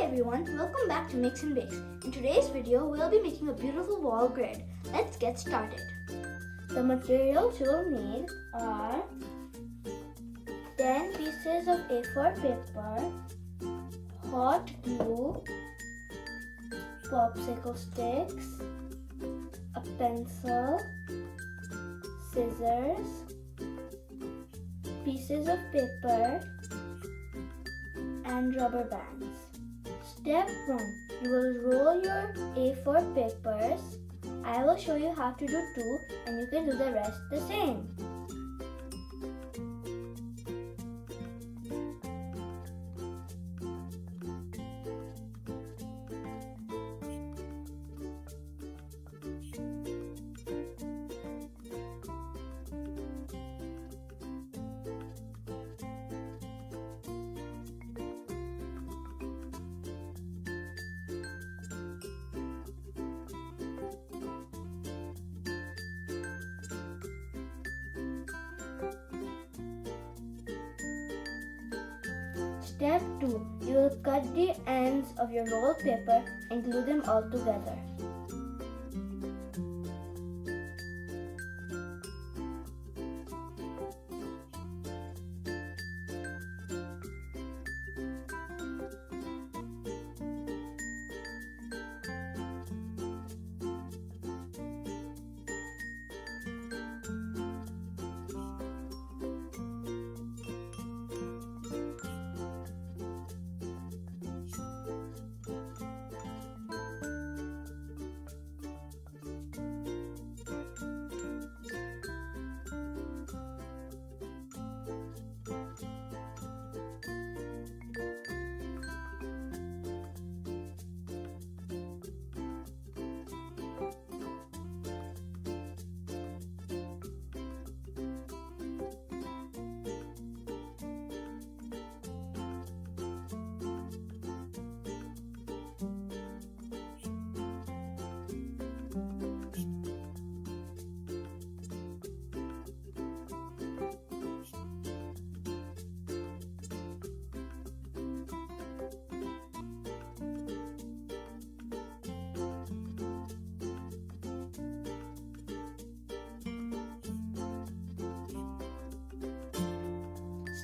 everyone, welcome back to Mix and Bakes. In today's video, we'll be making a beautiful wall grid. Let's get started. The materials you'll need are 10 pieces of A4 paper, hot glue, popsicle sticks, a pencil, scissors, pieces of paper, and rubber bands. Step 1. You will roll your A4 papers. I will show you how to do 2 and you can do the rest the same. Step 2. You will cut the ends of your rolled paper and glue them all together.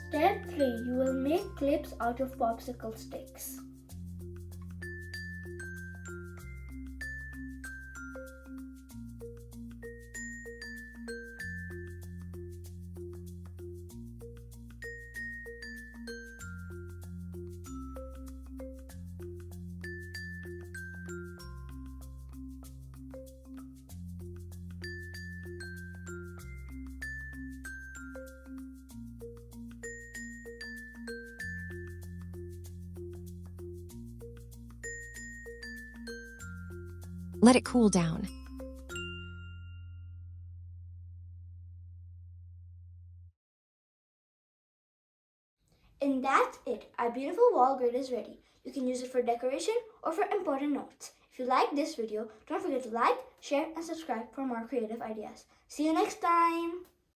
Step 3. You will make clips out of popsicle sticks. Let it cool down. And that's it. Our beautiful wall grid is ready. You can use it for decoration or for important notes. If you like this video, don't forget to like, share, and subscribe for more creative ideas. See you next time!